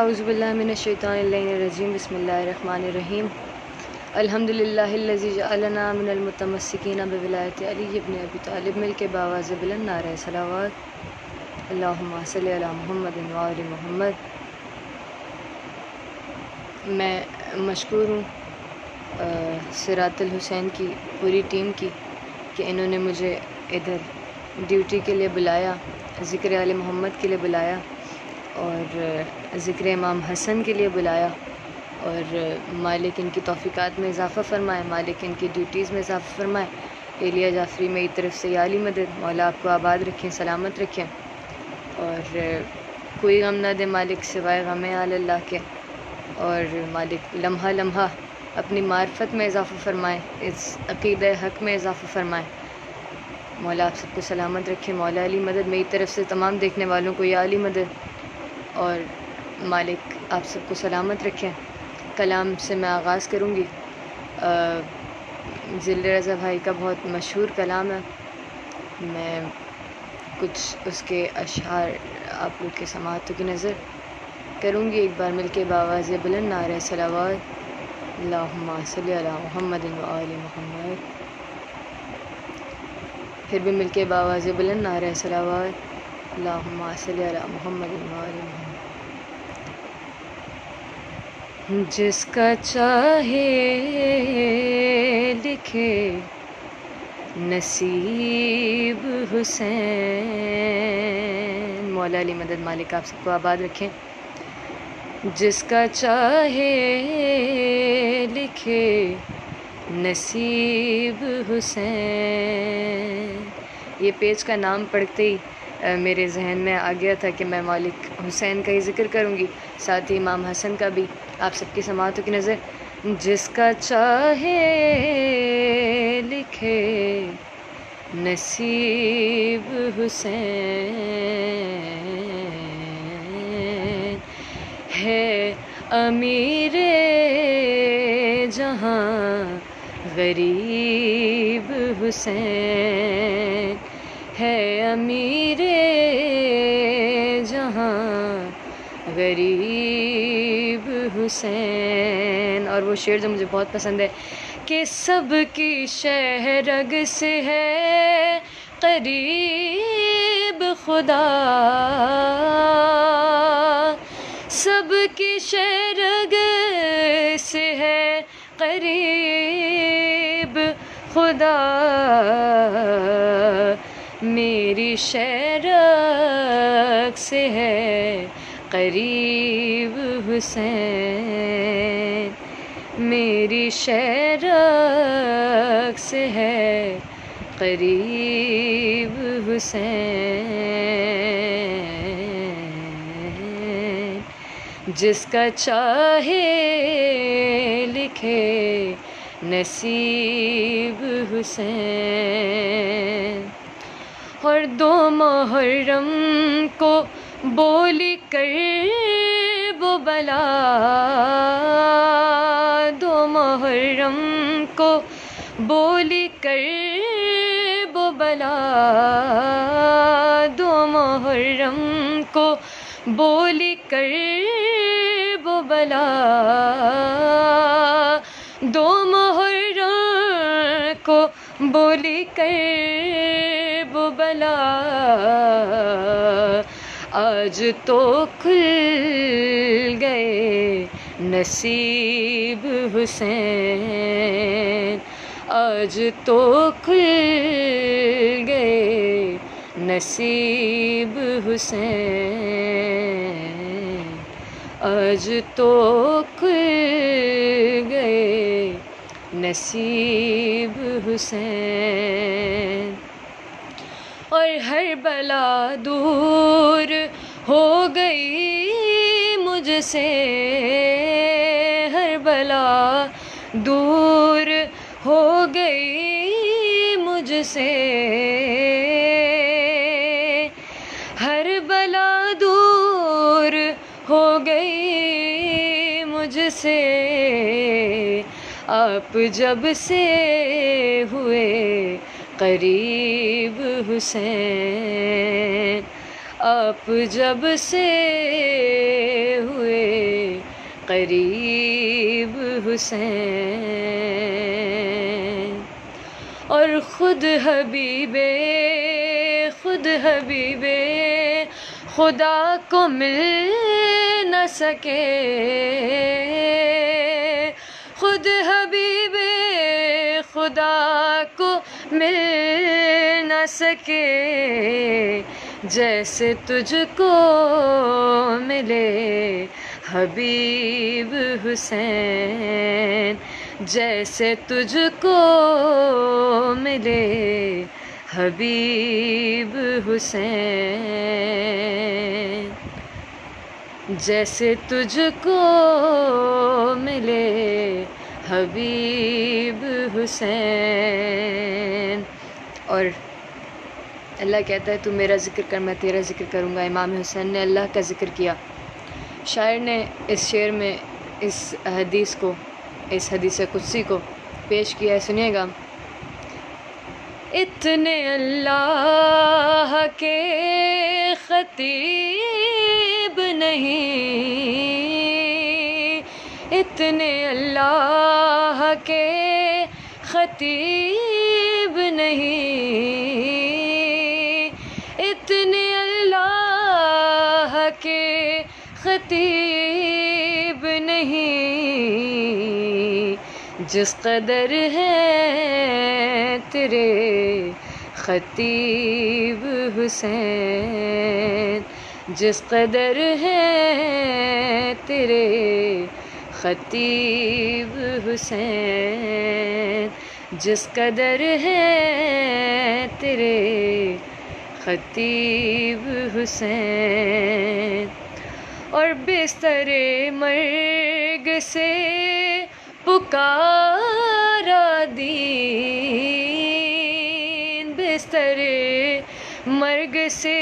اعوذ باللہ من الشیطان الرجیم بسم اللہ الرحمن الرحیم الحمدللہ الذی جعلنا من المتمسکین بولایت علی ابن ابی طالب مل کے باواز بلند نعرہ صلوات اللہم صلی علی محمد وآل محمد۔ میں مشکور ہوں صراط الحسین کی پوری ٹیم کی کہ انہوں نے مجھے ادھر ڈیوٹی کے لیے بلایا، ذکر آل محمد کے لیے بلایا اور ذکر امام حسن کے لیے بلایا، اور مالک ان کی توفیقات میں اضافہ فرمائے، مالک ان کی ڈیوٹیز میں اضافہ فرمائے۔ ایلیا جعفری میری طرف سے یا علی مدد، مولا آپ کو آباد رکھیں، سلامت رکھیں، اور کوئی غم نہ دے مالک سوائے غم آل اللہ کے، اور مالک لمحہ لمحہ اپنی معرفت میں اضافہ فرمائے، اس عقیدہ حق میں اضافہ فرمائے۔ مولا آپ سب کو سلامت رکھے، مولا علی مدد، میری طرف سے تمام دیکھنے والوں کو یا علی مدد، اور مالک آپ سب کو سلامت رکھیں۔ کلام سے میں آغاز کروں گی۔ ذل رضا بھائی کا بہت مشہور کلام ہے، میں کچھ اس کے اشعار آپ لوگ کے سماعتوں کی نظر کروں گی۔ ایک بار مل کے باواز بلند نعرہ صلوات اللہم صلی علی محمد وآل محمد، پھر بھی مل کے باواز بلند نعرہ صلوات اللہم صلی علی محمد وآل محمد۔ جس کا چاہے لکھے نصیب حسین، مولا علی مدد، مالک آپ سب کو آباد رکھیں۔ جس کا چاہے لکھے نصیب حسین، یہ پیج کا نام پڑھتے ہی میرے ذہن میں آ گیا تھا کہ میں مالک حسین کا ہی ذکر کروں گی، ساتھ ہی امام حسن کا بھی آپ سب کی سماعتوں کی نظر۔ جس کا چاہے لکھے نصیب حسین، ہے امیر جہاں غریب حسین، ہے امیر جہاں غریب حسین۔ اور وہ شعر جو مجھے بہت پسند ہے کہ سب کی شہرگ سے ہے قریب خدا، سب کی شہرگ سے ہے قریب خدا، میری شہرگ سے ہے قریب حسین، میری شہرگ سے ہے قریب حسین۔ جس کا چاہے لکھے نصیب حسین۔ اور 2 محرم کو بولی کرب و بلا، 2 محرم کو بولی کرب و بلا، 2 محرم کو بولی کرب و بلا، 2 محرم کو بولی کرب و بلا، آج تو کھل گئے نصیب حسین، آج تو کھل گئے نصیب حسین، آج تو کھل گئے نصیب حسین۔ اور ہر بلا دور ہو گئی مجھ سے، ہر بلا دور ہو گئی مجھ سے، ہر بلا دور ہو گئی مجھ سے، آپ جب سے ہوئے قریب حسین، آپ جب سے ہوئے قریب حسین، اور خود حبیب خدا کو مل نہ سکے، خود حبیب خدا کو مل نہ سکے، جیسے تجھ کو ملے حبیب حسین، جیسے تجھ کو ملے حبیب حسین، جیسے تجھ کو ملے حبیب حسین۔ اور اللہ کہتا ہے تو میرا ذکر کر میں تیرا ذکر کروں گا۔ امام حسین نے اللہ کا ذکر کیا۔ شاعر نے اس شعر میں اس حدیث قدسی کو پیش کیا ہے، سنیے گا۔ اتنے اللہ کے خطیب نہیں، اتنے اللہ کے خطیب نہیں، اتنے اللہ کے خطیب نہیں، جس قدر ہے تیرے خطیب حسین، جس قدر ہے تیرے خطیب حسین، جس قدر ہے تیرے خطیب حسین۔ اور بستر مرگ سے پکارا دین، بستر مرگ سے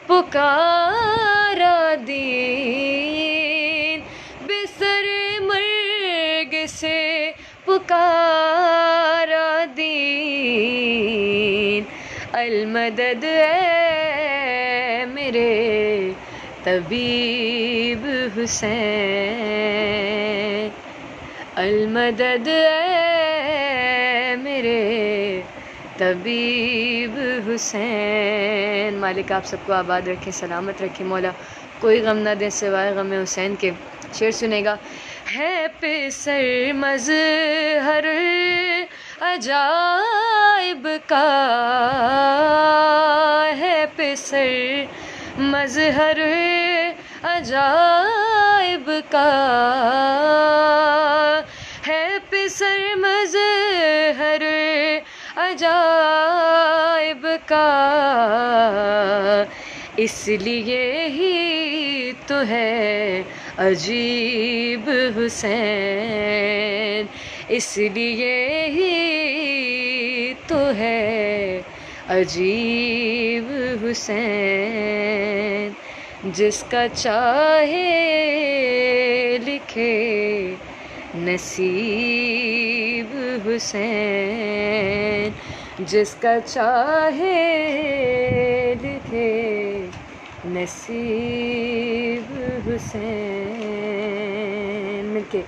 پکارا دین، بستر مرگ سے پکارا دین، المدد اے میرے طبیب حسین، المدد اے میرے طبیب حسین۔ مالک آپ سب کو آباد رکھے، سلامت رکھے، مولا کوئی غم نہ دے سوائے غم حسین کے۔ شعر سنے گا۔ ہے پسر مظہر عجائب کا، ہے پسر مظہر عجائب کا، ہے پسر مظہر عجائب کا، اس لیے ہی تو ہے عجیب حسین، اس لیے ہی تو ہے عجیب حسین، جس کا چاہے لکھے نصیب حسین، جس کا چاہے لکھے نصیب حسین۔ مل کے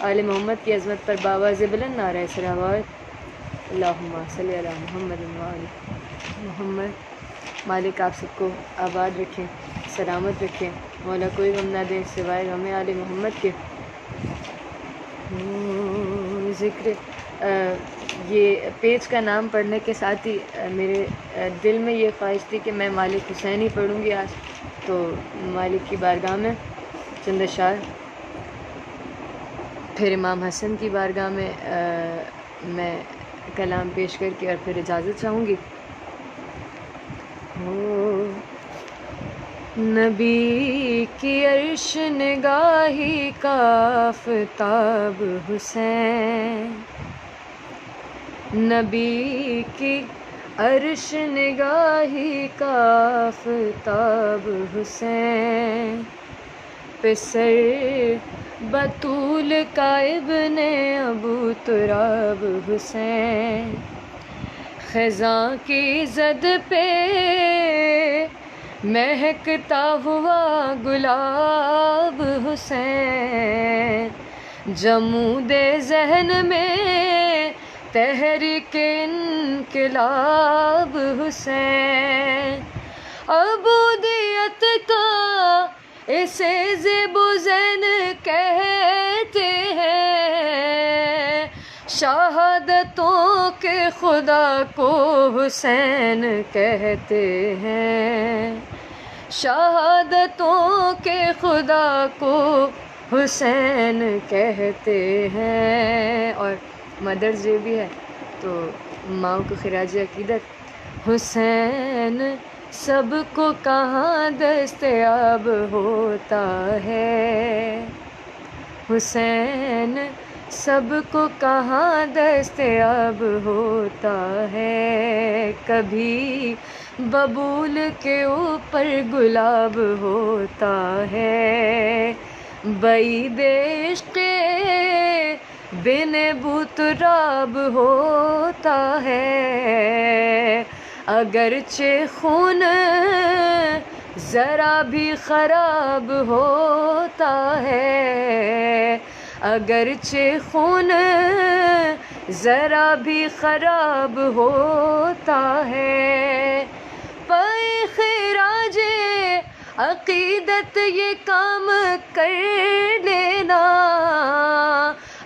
آل محمد کی عظمت پر باواز بلند نعرہ صلوات، اللہم صلی علی محمد وآل محمد۔ مالک آپ سب کو آباد رکھیں، سلامت رکھیں، مولا کوئی غم نہ دے سوائے غم آل محمد کے۔ ذکر یہ پیج کا نام پڑھنے کے ساتھ ہی میرے دل میں یہ خواہش تھی کہ میں مالک حسین ہی پڑھوں گی آج، تو مالک کی بارگاہ میں چند اشعار، پھر امام حسن کی بارگاہ میں میں کلام پیش کر کے اور پھر اجازت چاہوں گی۔ نبی کی عرش نگاہی کا آفتاب حسین، نبی کی عرش نگاہی کا آفتاب حسین، پسر بطول کا ابن ابو تراب حسین، خزاں کی زد پہ مہکتا ہوا گلاب حسین، جمود ذہن میں تحریک انقلاب حسین، عبودیت کا اسے زیب و زین کہتے ہیں، شہادتوں کے خدا کو حسین کہتے ہیں، شہادتوں کے خدا کو حسین کہتے ہیں۔ اور مدرس ڈے بھی ہے تو ماؤں کو خراج عقیدت، حسین سب کو کہاں دستیاب ہوتا ہے، حسین سب کو کہاں دستیاب ہوتا ہے، کبھی ببول کے اوپر گلاب ہوتا ہے، بعید عشق بن بوتراب ہوتا ہے، اگرچہ خون ذرا بھی خراب ہوتا ہے، اگرچہ خون ذرا بھی خراب ہوتا ہے، پائے خراج عقیدت یہ کام کر لینا،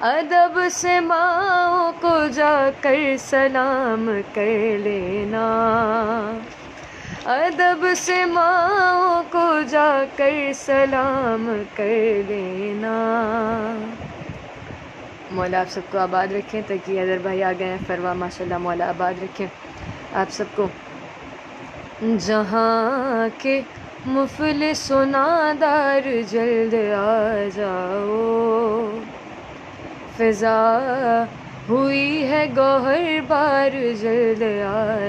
ادب سے ماؤں کو جا کر سلام کر لینا، ادب سے ماؤں کو جا کر سلام کر لینا۔ مولا آپ سب کو آباد رکھیں۔ تقی حیدر بھائی آ گئے ہیں، فروا ماشاءاللہ، مولا آباد رکھیں آپ سب کو۔ جہاں کے مفلس و نادار جلد آ جاؤ، فضا ہوئی ہے گوہر بار جلد آ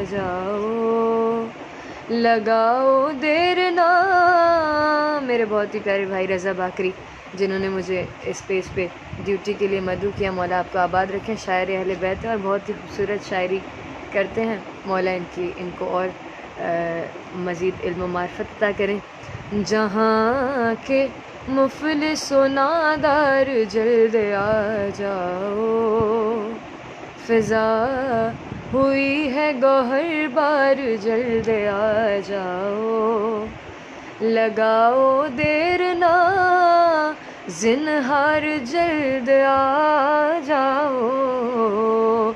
جاؤ، لگاؤ دیر نہ۔ میرے بہت ہی پیارے بھائی رضا باکری جنہوں نے مجھے اس پیج پہ ڈیوٹی کے لیے مدعو کیا، مولا آپ کو آباد رکھیں۔ شاعر اہل بیت ہیں اور بہت ہی خوبصورت شاعری کرتے ہیں، مولا ان کو اور مزید علم و معرفت عطا کریں۔ جہاں کے مفلس و نادار جلد آ جاؤ، فضا ہوئی ہے گوہر بار جلد آ جاؤ، لگاؤ دیر نہ زنہار جلد آ جاؤ،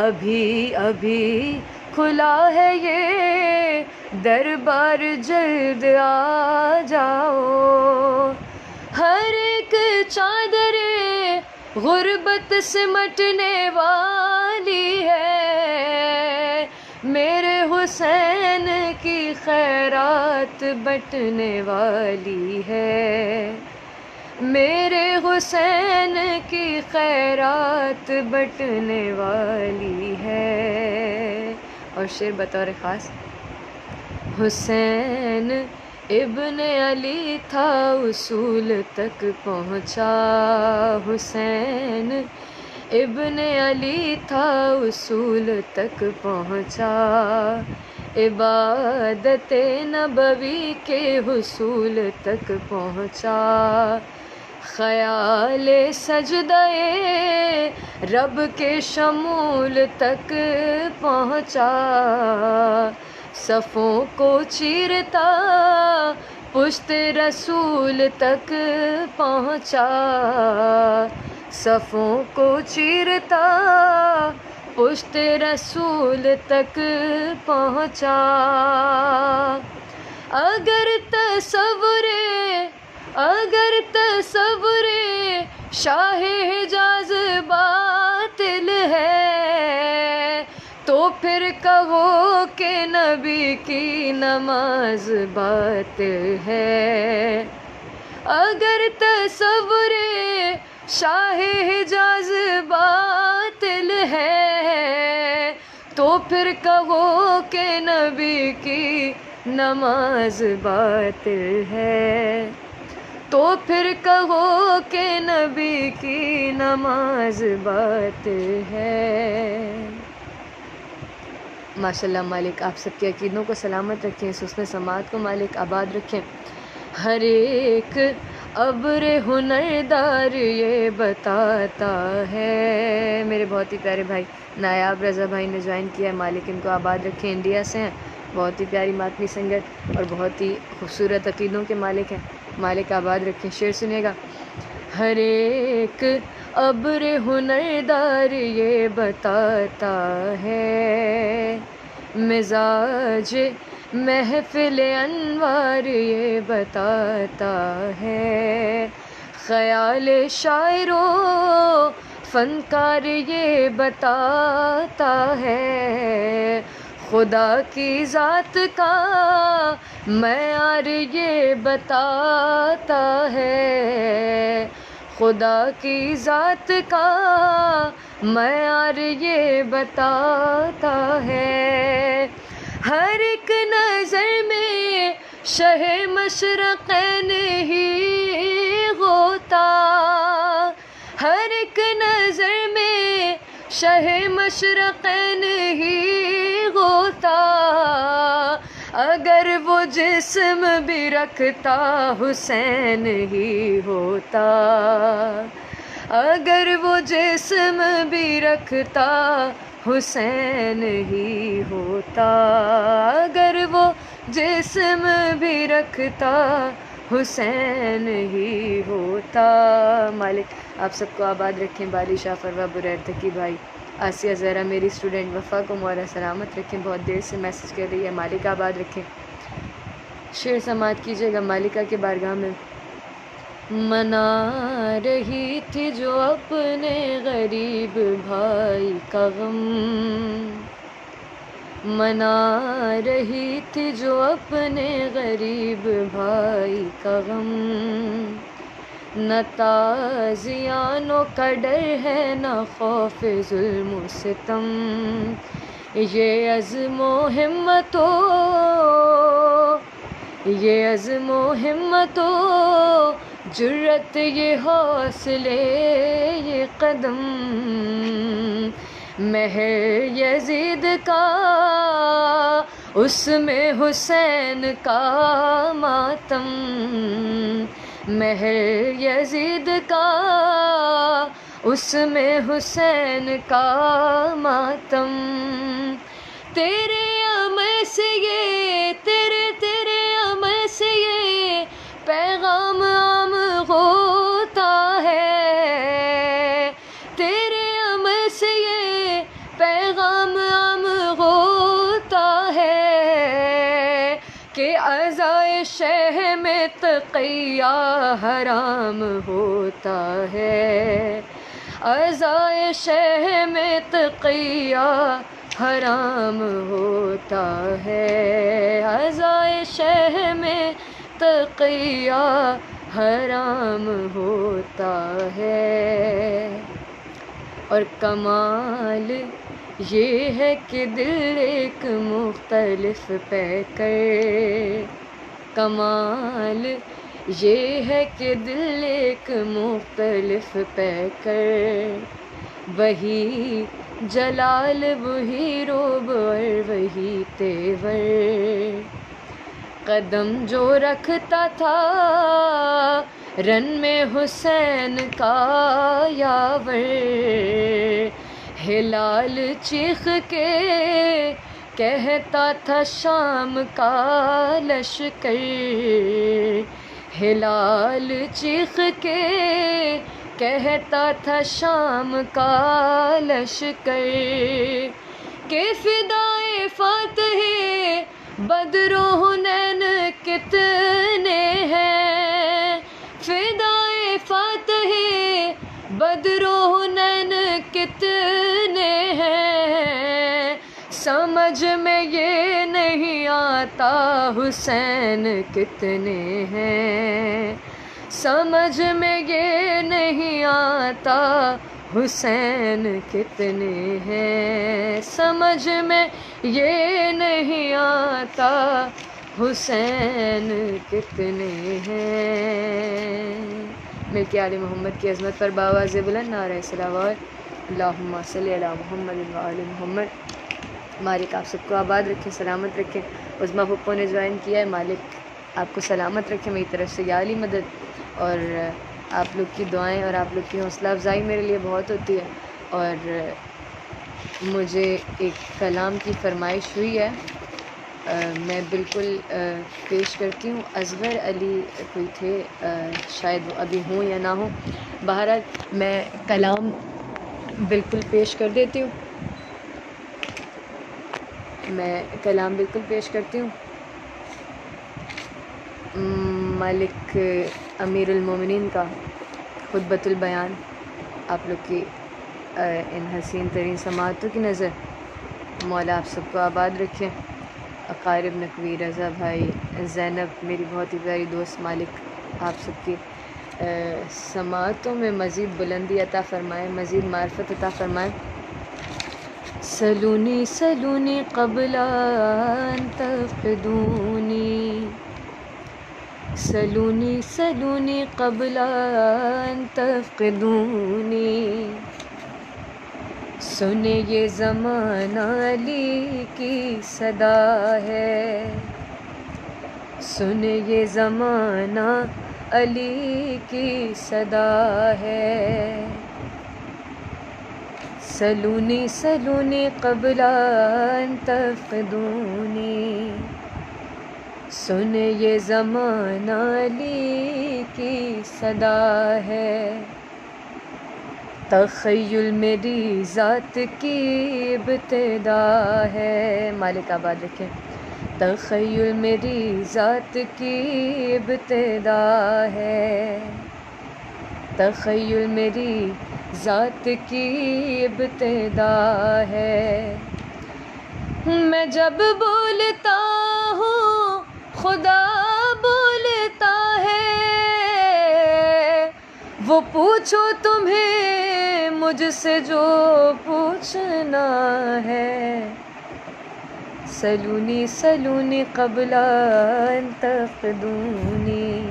ابھی ابھی کھلا ہے یہ دربار جلد آ جاؤ، ہر ایک چادر غربت سمٹنے والی ہے، میرے حسین کی خیرات بٹنے والی ہے، میرے حسین کی خیرات بٹنے والی ہے۔ اور شعر بطور خاص، حسین ابن علی تھا اصول تک پہنچا، حسین ابن علی تھا اصول تک پہنچا، عبادت نبوی کے حصول تک پہنچا، خیال سجدہ رب کے شمول تک پہنچا، صفوں کو چیرتا پشت رسول تک پہنچا، صفوں کو چیرتا پشت رسول تک پہنچا، اگر تصور شاہ حجاز باطل ہے تو پھر کہو کہ نبی کی نماز باطل ہے، اگر تصور شاہ حجاز باطل ہے تو پھر کہو کہ نبی کی نماز باطل ہے، تو پھر کہو کہ نبی کی نماز باطل ہے۔ ماشاءاللہ مالک آپ سب کے عقیدوں کو سلامت رکھیں، حسن سماعت کو مالک آباد رکھیں، ہر ایک ابر ہنردار یہ بتاتا ہے. میرے بہت ہی پیارے بھائی نایاب رضا بھائی نے جوائن کیا ہے. مالک ان کو آباد رکھیں. انڈیا سے ہیں. بہت ہی پیاری ماتمی سنگت اور بہت ہی خوبصورت عقیدوں کے مالک ہیں. مالک آباد رکھیں. شعر سنیے گا. ہر ایک ابر ہنردار یہ بتاتا ہے، مزاج محفل انوار یہ بتاتا ہے، خیال شاعر و فنکار یہ بتاتا ہے، خدا کی ذات کا معیار یہ بتاتا ہے، خدا کی ذات کا معیار یہ بتاتا ہے. ہر ایک نظر میں شہ مشرقین ہی ہوتا، ہر ایک نظر میں شہ مشرقین ہی ہوتا، اگر وہ جسم بھی رکھتا حسین ہی ہوتا، اگر وہ جسم بھی رکھتا حسین ہی ہوتا، اگر وہ جسم بھی رکھتا حسین ہی ہوتا. مالک آپ سب کو آباد رکھیں. بالی شاہ فروا بریر تقی بھائی، آسیہ زہرا میری اسٹوڈنٹ، وفا کو مولا سلامت رکھیں. بہت دیر سے میسج کر رہی ہے. مالک آباد رکھیں. شعر سماعت کیجیے گا مالکہ کے بارگاہ میں. منا رہی تھی جو اپنے غریب بھائی کا غم، منا رہی تھی جو اپنے غریب بھائی کا غم، نہ تازیانوں کا ڈر ہے نہ خوف ظلم و ستم، یہ عزم و ہمت یہ عزم و ہمت و جرت یہ حوصلے یہ قدم، مہر یزید کا اس میں حسین کا ماتم، مہر یزید کا اس میں حسین کا ماتم، تیرے عمل سے یہ تیرے عمل سے یہ پیغام عام ہوتا ہے، تیرے عمل سے یہ پیغام عام ہوتا ہے، کہ عزائے شہ میں تقیہ حرام ہوتا ہے، عزائے شہ میں تقیہ حرام ہوتا ہے، عزائے شہ میں تقیہ حرام ہوتا ہے. اور کمال یہ ہے کہ دل ایک مختلف پہ کر، کمال یہ ہے کہ دل ایک مختلف پہ کر، وہی جلال وہی روب اور وہی تیور، قدم جو رکھتا تھا رن میں حسین کا یاور، ہلال چیخ کے کہتا تھا شام کا لشکر، ہلال چیخ کے کہتا تھا شام کا لشکر، کہ فدائے فاتح بدر و حنین کتنے ہیں، فدائے فاتح بدر و حنین کتنے ہیں، سمجھ میں یہ نہیں آتا حسین کتنے ہیں، سمجھ میں یہ نہیں آتا حسین کتنے ہیں، سمجھ میں یہ نہیں آتا حسین کتنے ہیں. مل کے آل محمد کی عظمت پر باواز بلند نعرہ صلوات، اللہم صلی علی محمد و آل محمد. مالک آپ سب کو آباد رکھیں، سلامت رکھیں. عظمیٰ پھپھو نے جوائن کیا ہے. مالک آپ کو سلامت رکھیں میری طرف سے. یا علی مدد. اور آپ لوگ کی دعائیں اور آپ لوگ کی حوصلہ افزائی میرے لیے بہت ہوتی ہے. اور مجھے ایک کلام کی فرمائش ہوئی ہے، میں بالکل پیش کرتی ہوں. اصغر علی کوئی تھے، شاید وہ ابھی ہوں یا نہ ہوں، بہرحال میں کلام بالکل پیش کر دیتی ہوں. مالک امیر المومنین کا خطبۃ البیان آپ لوگ کی ان حسین ترین سماعتوں کی نظر مولا آپ سب کو آباد رکھے. اقارب، نقوی، رضا بھائی، زینب میری بہت ہی پیاری دوست، مالک آپ سب کی سماعتوں میں مزید بلندی عطا فرمائے، مزید معرفت عطا فرمائے. سلونی سلونی قبل ان تفقدونی، سلونی سلونی قبل ان تفقدونی. سنے یہ زمانہ علی کی صدا ہے، سنے یہ زمانہ علی کی صدا ہے. سلونی سلونی قبل ان تفقدونی، سنے یہ زمانہ علی کی صدا ہے. تخیل میری ذات کی ابتدا ہے، مالک آباد رکھیں. تخیل میری ذات کی ابتدا ہے، تخیل میری ذات کی ابتدا ہے. میں جب بولتا ہوں خدا بولتا ہے، وہ پوچھو تمہیں مجھ سے جو پوچھنا ہے. سلونی سلونی قبل ان تفقدونی،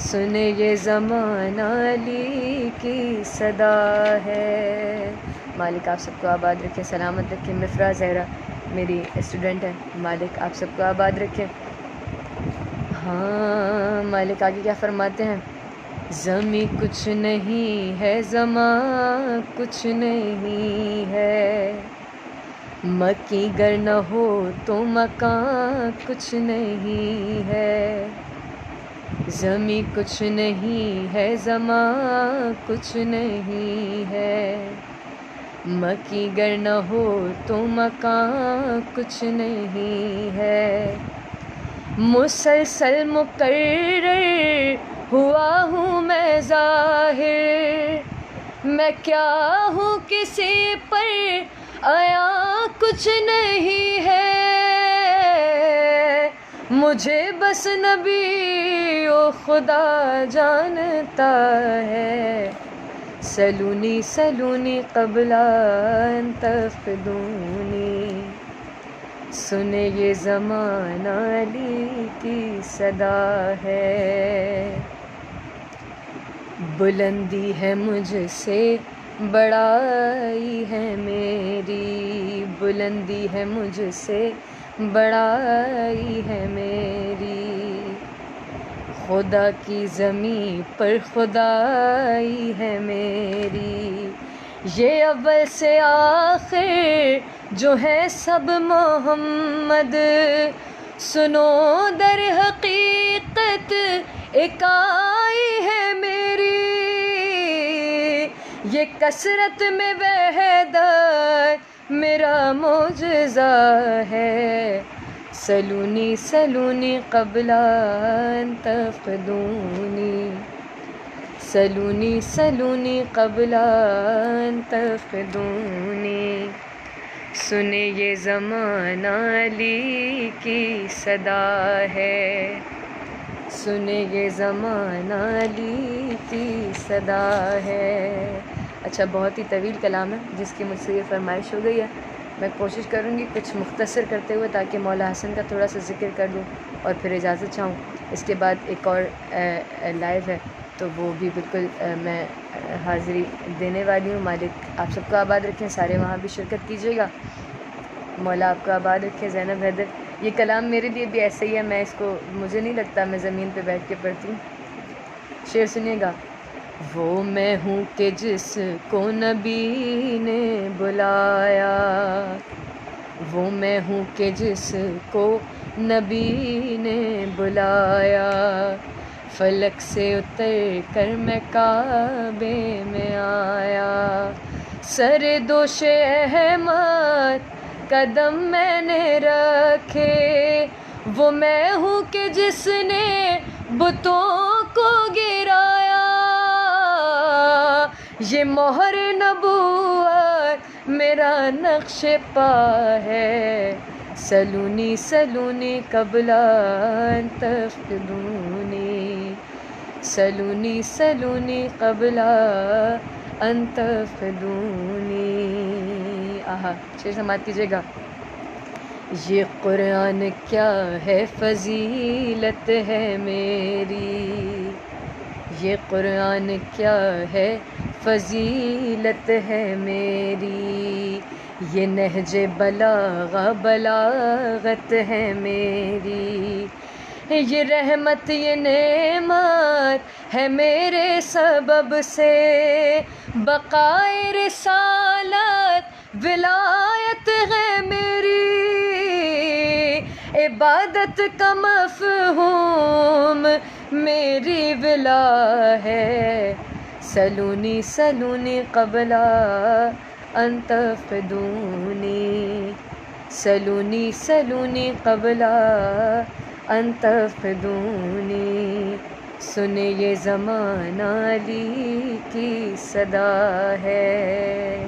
سنے یہ زمانہ علی کی صدا ہے. مالک آپ سب کو آباد رکھے، سلامت رکھے. مفرا زہرا میری اسٹوڈنٹ ہے، مالک آپ سب کو آباد رکھے. ہاں مالک آگے کیا فرماتے ہیں؟ زمیں کچھ نہیں ہے، زماں کچھ نہیں ہے، مکی گر نہ ہو تو مکان کچھ نہیں ہے. زمیں کچھ نہیں ہے، زماں کچھ نہیں ہے، مکی گر نہ ہو تو مکان کچھ نہیں ہے. مسلسل مقرر ہوا ہوں میں ظاہر، میں کیا ہوں کسی پر آیا کچھ نہیں ہے. مجھے بس نبی و خدا جانتا ہے. سلونی سلونی قبل ان تفقدونی، سنے یہ زمانہ علی کی صدا ہے. بلندی ہے مجھ سے بڑائی ہے میری، بلندی ہے مجھ سے بڑائی ہے میری، خدا کی زمین پر خدائی ہے میری. یہ اول سے آخر جو ہے سب محمد، سنو در حقیقت ایک آئی ہے میری. یہ کثرت میں وحدت میرا معجزہ ہے. سلونی سلونی قبل ان تفقدونی، سلونی سلونی قبل ان تفقدونی، سنے یہ زمانہ علی کی صدا ہے، سنے یہ زمانہ علی کی صدا ہے. اچھا بہت ہی طویل کلام ہے جس کی مجھ سے یہ فرمائش ہو گئی ہے. میں کوشش کروں گی کچھ مختصر کرتے ہوئے تاکہ مولا حسن کا تھوڑا سا ذکر کر دوں اور پھر اجازت چاہوں. اس کے بعد ایک اور لائیو ہے تو وہ بھی بالکل میں حاضری دینے والی ہوں. مالک آپ سب کو آباد رکھیں، سارے وہاں بھی شرکت کیجیے گا. مولا آپ کو آباد رکھے. زینب حیدر، یہ کلام میرے لیے بھی ایسا ہی ہے، میں اس کو مجھے نہیں لگتا میں زمین پہ بیٹھ کے پڑھتی ہوں. شعر سنیے گا. وہ میں ہوں کہ جس کو نبی نے بلایا، وہ میں ہوں کہ جس کو نبی نے بلایا، فلک سے اتر کر میں کعبے میں آیا، سر دوش احمد قدم میں نے رکھے، وہ میں ہوں کہ جس نے بتوں کو گرایا، یہ مہر نبوت میرا نقش پا ہے، سلونی سلونی قبل ان تفقدونی، سلونی سلونی قبل ان تفقدونی. آہا شعر سماعت کیجیے گا. یہ قرآن کیا ہے فضیلت ہے میری، یہ قرآن کیا ہے فضیلت ہے میری، یہ نہج بلاغہ بلاغت ہے میری، یہ رحمت یہ نعمت ہے میرے سبب سے، بقائے رسالت ولایت ہے میری، عبادت کا مفہوم میری ولا ہے، سلونی سلونی قبل ان تفقدونی، سلونی سلونی قبل ان تفقدونی. سنے یہ زمانہ علی کی صدا ہے.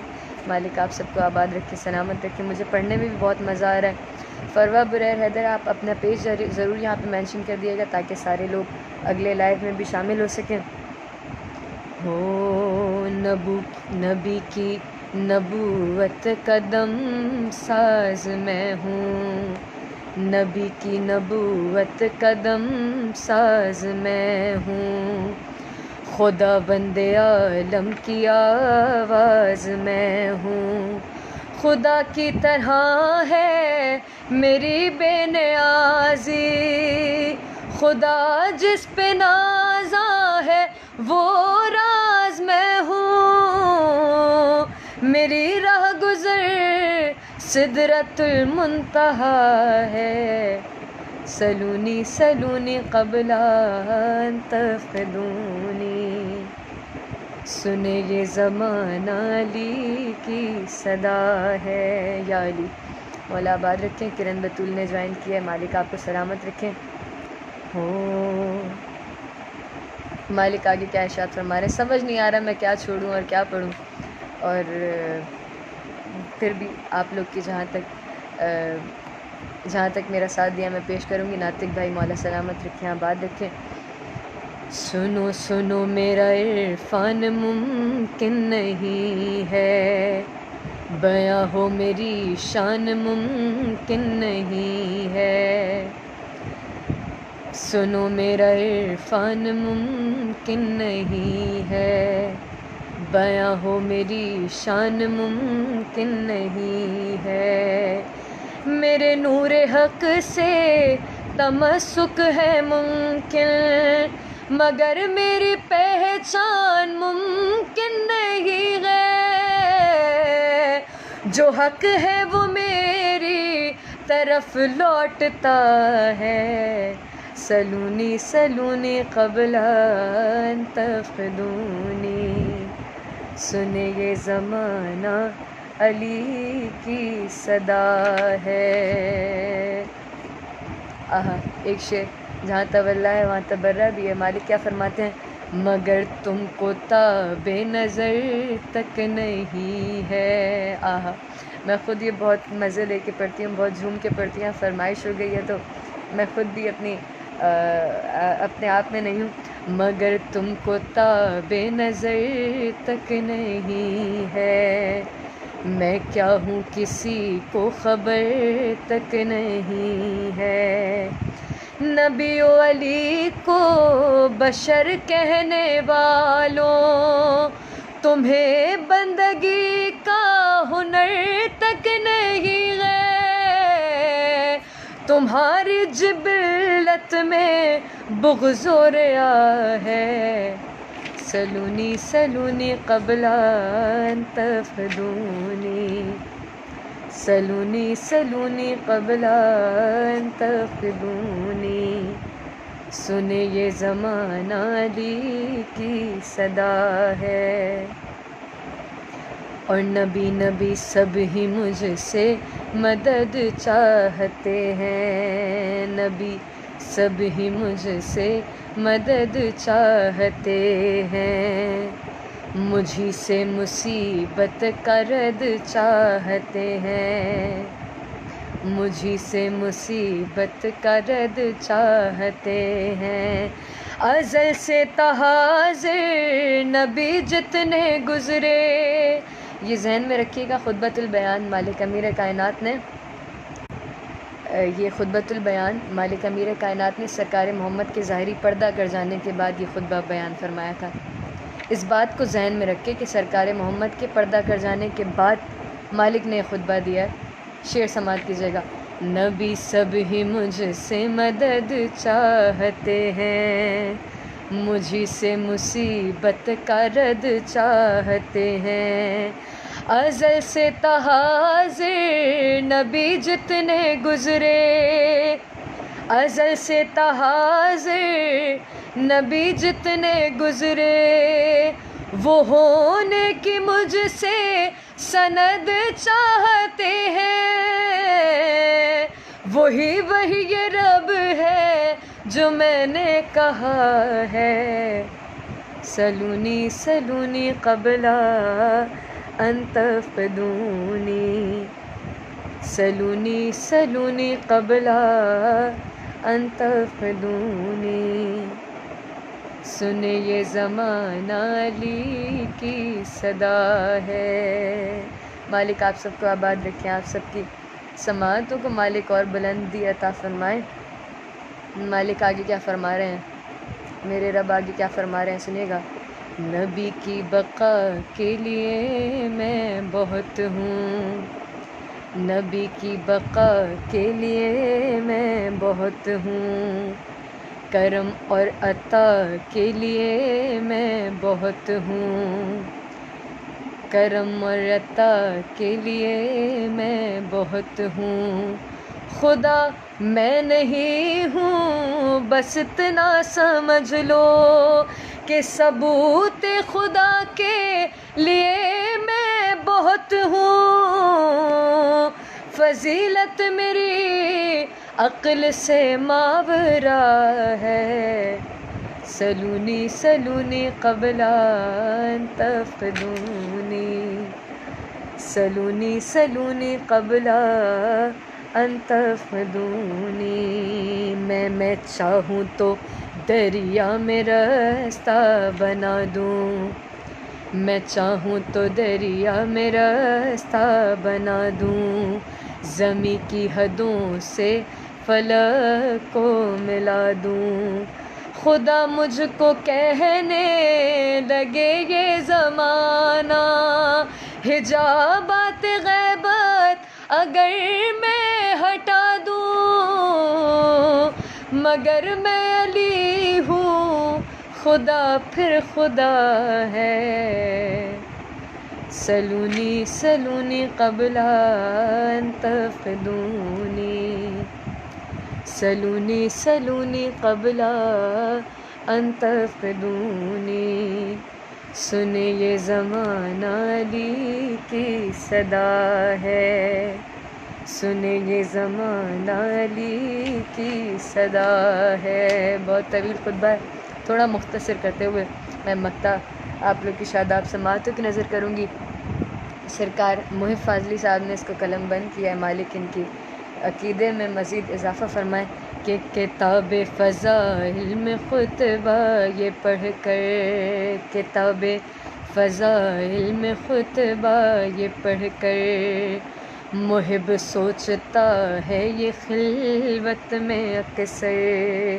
مالک آپ سب کو آباد رکھے، سلامت رکھے. مجھے پڑھنے میں بھی بہت مزہ آ رہا ہے. فروہ بریر حیدر، آپ اپنا پیج ضرور یہاں پہ مینشن کر دیے گا تاکہ سارے لوگ اگلے لائیو میں بھی شامل ہو سکیں. ہو نبی کی نبوت قدم ساز میں ہوں، نبی کی نبوت قدم ساز میں ہوں، خدا بند عالم کی آواز میں ہوں، خدا کی طرح ہے میری بے نیازی، خدا جس پہ نازاں ہے وہ راز میں ہوں، میری راہ گزر سدرۃ المنتہا ہے، سلونی سلونی قبل ان تفقدونی. سنے یہ زمانہ علی کی صدا ہے. یا علی مولا آباد رکھیں. کرن بطول نے جوائن کیا ہے. مالک آپ کو سلامت رکھیں. ہو مالک آگے کیا ارشاد فرما رہے ہیں سمجھ نہیں آ رہا میں کیا چھوڑوں اور کیا پڑھوں، اور پھر بھی آپ لوگ کی جہاں تک میرا ساتھ دیا میں پیش کروں گی. ناطق بھائی مولا سلامت رکھیں، آباد رکھیں. سنو سنو میرا عرفان ممکن نہیں ہے، بیاں ہو میری شان ممکن نہیں ہے، سنو میرا عرفان ممکن نہیں ہے، بیاں ہو میری شان ممکن نہیں ہے، میرے نور حق سے تمسک ہے ممکن، مگر میری پہچان ممکن نہیں ہے، جو حق ہے وہ میری طرف لوٹتا ہے، سلونی سلونی قبل ان تفقدونی. سنے یہ زمانہ علی کی صدا ہے. آہا ایک شعر، جہاں تولا ہے وہاں تبرہ بھی ہے. مالک کیا فرماتے ہیں؟ مگر تم کو تاب نظر تک نہیں ہے. آہا میں خود یہ بہت مزے لے کے پڑھتی ہوں، بہت جھوم کے پڑھتی ہوں. فرمائش ہو گئی ہے تو میں خود بھی اپنے آپ میں نہیں ہوں. مگر تم کو تاب نظر تک نہیں ہے، میں کیا ہوں کسی کو خبر تک نہیں ہے، نبی و علی کو بشر کہنے والوں تمہیں بندگی کا ہنر تک نہیں ہے، تمہاری جبلت میں بغض و ریا ہے، سلونی سلونی قبل ان تفقدونی، سلونی سلونی قبل ان تفقدونی، سنے یہ زمانہ علی کی صدا ہے، اور نبی نبی سب ہی مجھ سے مدد چاہتے ہیں، نبی سب ہی مجھ سے مدد چاہتے ہیں، مجھی سے مصیبت کا رد چاہتے ہیں، مجھی سے مصیبت کا رد چاہتے ہیں، ازل سے تا حاضر نبی جتنے گزرے، یہ ذہن میں رکھیے گا، خطبۃ البیان مالک امیر کائنات نے، یہ خطبۃ البیان مالک امیر کائنات نے سرکار محمد کے ظاہری پردہ کر جانے کے بعد یہ خطبہ بیان فرمایا تھا۔ اس بات کو ذہن میں رکھے کہ سرکار محمد کے پردہ کر جانے کے بعد مالک نے خطبہ دیا ہے۔ شعر سماعت کیجیے گا، نبی سب ہی مجھ سے مدد چاہتے ہیں، مجھی سے مصیبت کا رد چاہتے ہیں، ازل سے تا حاضر نبی جتنے گزرے، ازل سے تا حاضر نبی جتنے گزرے، وہ ہونے کی مجھ سے سند چاہتے ہیں، وہی یہ رب ہے جو میں نے کہا ہے، سلونی سلونی قبل ان تفقدونی، سلونی سلونی قبل ان تفقدونی، سنے یہ زمانہ علی کی صدا ہے۔ مالک آپ سب کو آباد رکھیں، آپ سب کی سماعتوں کو مالک اور بلندی عطا فرمائیں۔ مالک آگے کیا فرما رہے ہیں، میرے رب آگے کیا فرما رہے ہیں، سنیے گا، نبی کی بقا کے لیے میں بہت ہوں، نبی کی بقا کے لیے میں بہت ہوں، کرم اور عطا کے لیے میں بہت ہوں، کرم اور عطا کے لیے میں بہت ہوں، خدا میں نہیں ہوں بس اتنا سمجھ لو کہ ثبوت خدا کے لیے میں بہت ہوں، فضیلت میری عقل سے ماورا ہے، سلونی سلونی قبل ان تفقدونی، سلونی سلونی قبل ان تفقدونی، میں چاہوں تو دریا میں راستہ بنا دوں، میں چاہوں تو دریا میں راستہ بنا دوں، زمیں کی حدوں سے فلک کو ملا دوں، خدا مجھ کو کہنے لگے یہ زمانہ، حجابات غیبت اگر میں ہٹا دوں، مگر میں علی ہوں خدا پھر خدا ہے، سلونی سلونی قبل ان تفقدونی، سلونی سلونی قبل ان تفقدونی، سنے یہ زمانہ علی کی صدا ہے، سنے یہ زمانہ علی کی صدا ہے۔ بہت طویل خطبہ ہے، تھوڑا مختصر کرتے ہوئے میں مقطع آپ لوگ کی شاداب سماعتوں کی نظر کروں گی۔ سرکار محب فاضلی صاحب نے اس کو قلم بند کیا ہے، مالک ان کی عقیدے میں مزید اضافہ فرمائیں کہ کتاب فضائل میں خطبہ یہ پڑھ کر، کتاب فضائل میں خطبہ یہ پڑھ کر، محب سوچتا ہے یہ خلوت میں اکثر،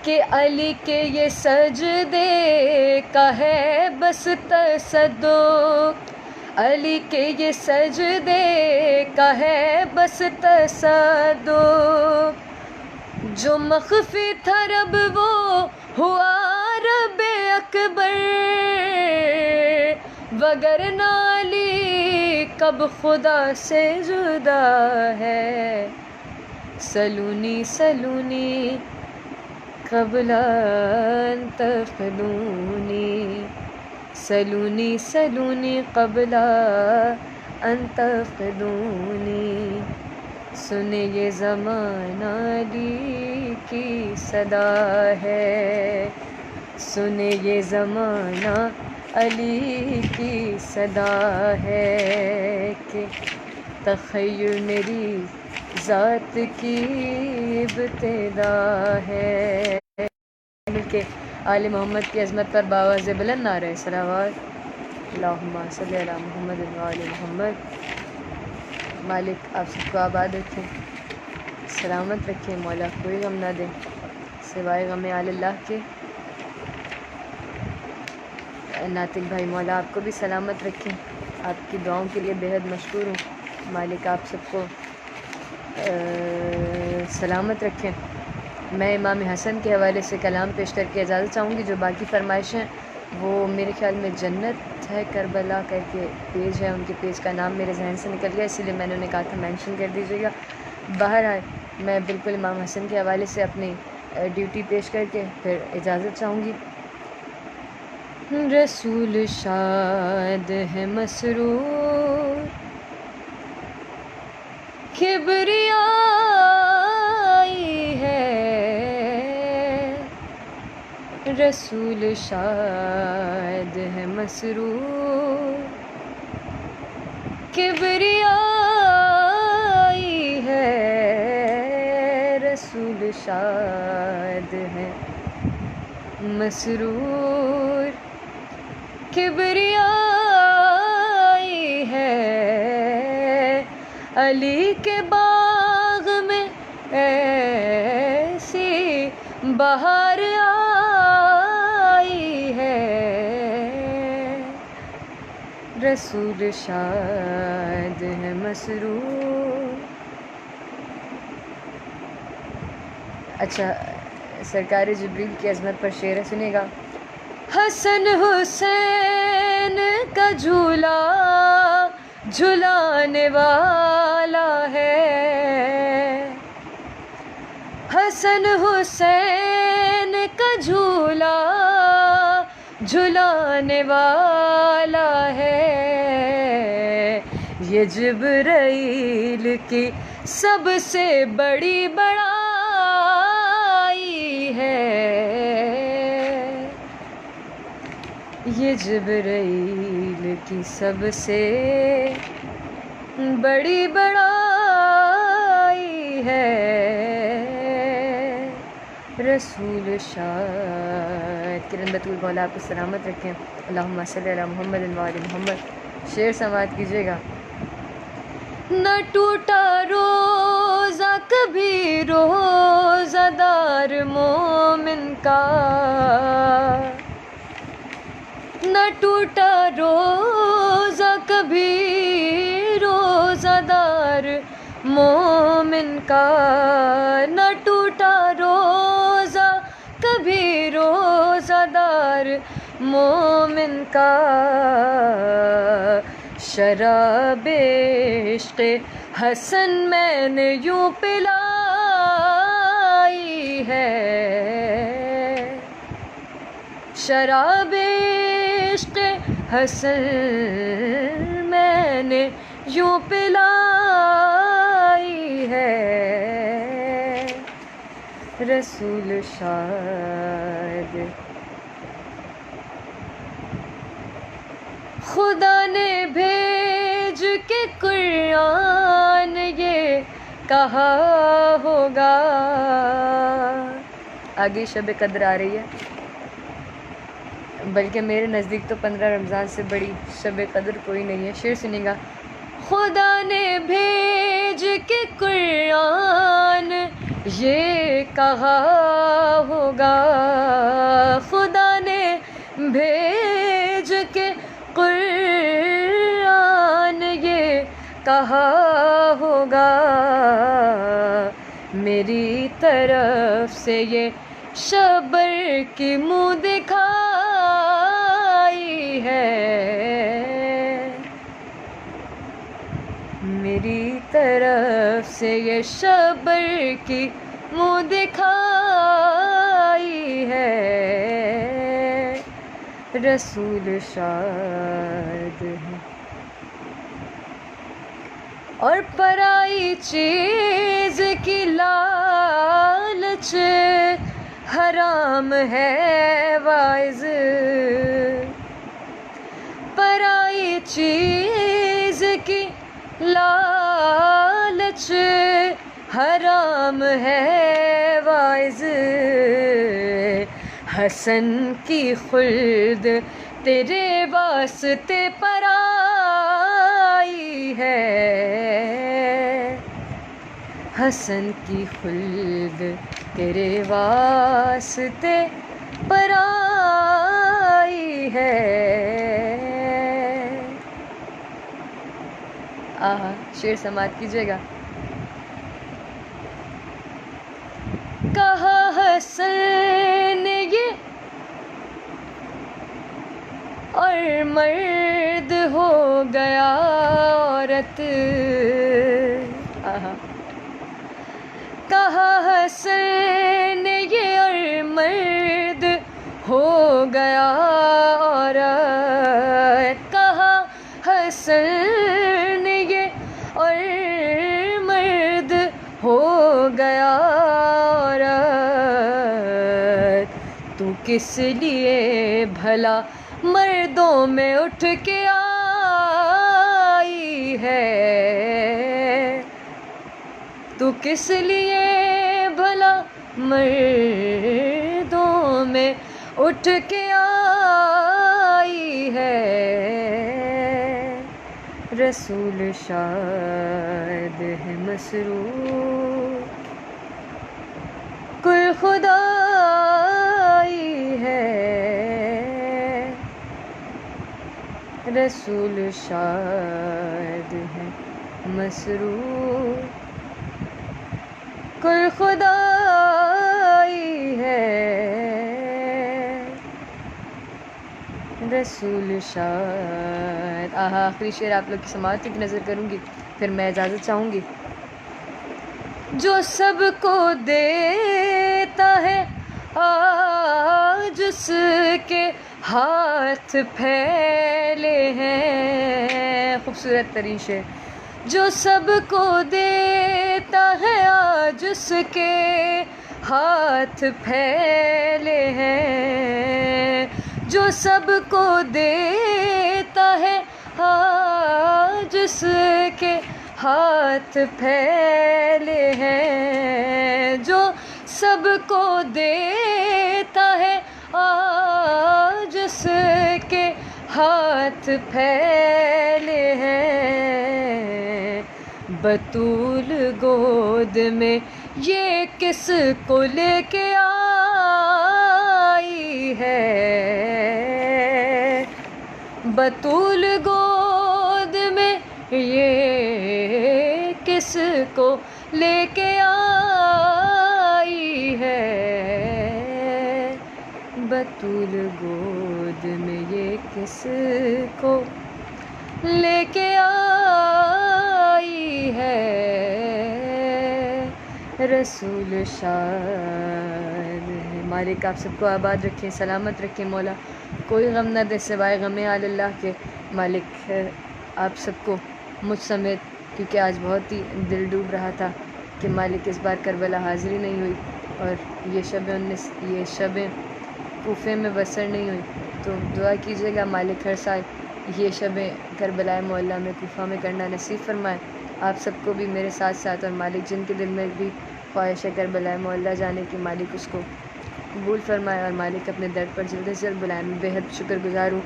کہ علی کے یہ سجدے کا ہے بس تصدق، علی کے یہ سجدے کا ہے بس تصدق، جو مخفی تھا رب وہ ہوا رب اکبر، وگرنہ علی کب خدا سے جدا ہے، سلونی سلونی قبل ان تفقدونی، سلونی سلونی قبل ان تفقدونی، سنے یہ زمانہ علی کی صدا ہے، سنے یہ زمانہ علی کی صدا ہے، کہ تخیر میری ذات کی ابتدا ہے۔ مل کے آل محمد کی عظمت پر باواز بلند نعرہ صلوات، اللہم صلی علی محمد و آل محمد۔ مالک آپ سب کو آباد رکھے، سلامت رکھے، مولا کوئی غم نہ دے سوائے غم آل اللہ کے۔ ناطق بھائی مولا آپ کو بھی سلامت رکھیں، آپ کی دعاؤں کے لیے بےحد مشکور ہوں، مالک آپ سب کو سلامت رکھیں۔ میں امام حسن کے حوالے سے کلام پیش کر کے اجازت چاہوں گی، جو باقی فرمائشیں وہ میرے خیال میں جنت ہے کربلا کر کے پیج ہے، ان کے پیج کا نام میرے ذہن سے نکل گیا، اسی لیے میں نے انہیں کہا تھا مینشن کر دیجیے گا۔ بہرحال میں بالکل امام حسن کے حوالے سے اپنی ڈیوٹی پیش کر کے پھر اجازت چاہوں گی۔ رسول شاد ہے مسرور، کبریائی ہے، رسول شاد ہے مسرور، کبریائی ہے، رسول شاد ہے مسرور، کبریائی ہے، علی کے باغ میں ایسی بہار آئی ہے، رسول شاد ہے مسرور۔ اچھا سرکار جبریل کی عظمت پر شعر سنے گا۔ حسن حسین کا جھولا جھلانے والا ہے، حسن حسین کا جھولا جھلانے والا ہے، یہ جبرائیل کی سب سے بڑی بڑائی ہے، یہ جبرائیل کی سب سے بڑی بڑائی ہے، رسول شاد۔ کرن بطول مولا آپ کو سلامت رکھیں، اللہم صلی علی محمد و آل محمد۔ شعر سماعت کیجیے گا۔ نہ ٹوٹا روزہ کبھی روزہ دار مومن کا، نہ ٹوٹا روزہ کبھی روزہ دار مومن کا، نہ ٹوٹا روزہ کبھی روزہ دار مومن کا، شراب عشق حسن میں نے یوں پلائی ہے، شراب عشق حسن میں نے یوں پلائی ہے، رسول شاد۔ خدا نے بھیج کے قرآن یہ کہا ہوگا، آگے شب قدر آ رہی ہے، بلکہ میرے نزدیک تو 15 رمضان سے بڑی شب قدر کوئی نہیں ہے۔ شعر سنیں گا۔ خدا نے بھیج کے قرآن یہ کہا ہوگا، خدا نے بھیج کے قرآن کہا ہوگا میری طرف سے یہ شبر کی منہ دکھائی ہے، میری طرف سے یہ شبر کی منہ دکھائی ہے، رسول شاد ہے۔ اور پرائی چیز کی لالچ حرام ہے واعظ، پرائی چیز کی لالچ حرام ہے واعظ، حسن کی خلد تیرے واسطے پر آئی ہے، حسن کی خلد تیرے واسطے پر آئی ہے۔ آہا، شعر سماعت کیجیے گا۔ کہا حسن نے یہ اور مرد ہو گیا عورت، آہا، کہا حسن نے یہ اور مرد ہو گیا عورت، کہا حسن نے یہ اور مرد ہو گیا عورت، تو کس لیے بھلا مردوں میں اٹھ کے آئی ہے، تو کس لیے بھلا مردوں میں اٹھ کے آئی ہے، رسول شاد ہے مسرور، کل خدائی ہے، رسول شاد ہے مسرور، کل خدائی ہے، رسول شاد۔ آخری شعر آپ لوگ کی سماعت کی نظر کروں گی، پھر میں اجازت چاہوں گی۔ جو سب کو دیتا ہے آج اس کے ہاتھ پھیلے ہیں، خوبصورت ترین شعر۔ جو سب کو دیتا ہے آج اس کے ہاتھ پھیلے ہیں، جو سب کو دیتا ہے آج اس کے ہاتھ پھیلے ہیں، جو سب کو دیتا ہے آج اس کے ہاتھ پھیلے ہیں، بطول گود میں یہ کس کو لے کے آئی ہے، بطول گود میں یہ کس کو لے کے آئی ہے، بطول گود میں یہ کس کو لے کے آئی ہے، رسول شاد ہے۔ مالک آپ سب کو آباد رکھیں، سلامت رکھیں، مولا کوئی غم نہ دے سوائے غم آل اللہ کے۔ مالک آپ سب کو مجھ سمیت، کیونکہ آج بہت ہی دل ڈوب رہا تھا کہ مالک اس بار کربلا حاضری نہیں ہوئی، اور یہ شبیں کوفے میں بسر نہیں ہوئی، تو دعا کیجیے گا مالک ہر سال یہ شبیں کربلا معلیٰ میں کوفہ میں کرنا نصیب فرمائے آپ سب کو بھی میرے ساتھ ساتھ، اور مالک جن کے دل میں بھی خواہش ہے کربلا معلیٰ جانے کی، مالک اس کو قبول فرمائے، اور مالک اپنے در پر جلد سے جلد بلائے۔ میں بے حد شکر گزار ہوں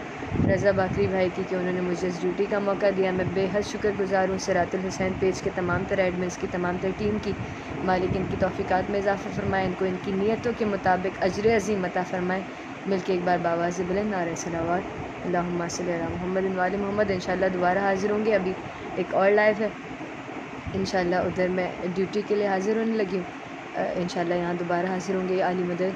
رضا باقری بھائی کی کہ انہوں نے مجھے اس ڈیوٹی کا موقع دیا۔ میں بے حد شکر گزار ہوں صراط الحسین پیج کے تمام تر ایڈمنس کی، تمام تر ٹیم کی۔ مالک ان کی توفیقات میں اضافہ فرمائے، ان کو ان کی نیتوں کے مطابق اجر عظیم عطا فرمائے۔ مل کے ایک بار باواز بلند نعرہ صلوات۔ اللہم صلی علی محمد و آل محمد. انشاءاللہ دوبارہ حاضر ہوں گے. ابھی ایک اور لائیو ہے انشاءاللہ, ادھر میں ڈیوٹی کے لیے حاضر ہونے لگی ہوں. انشاءاللہ یہاں دوبارہ حاضر ہوں گے. عالی مدد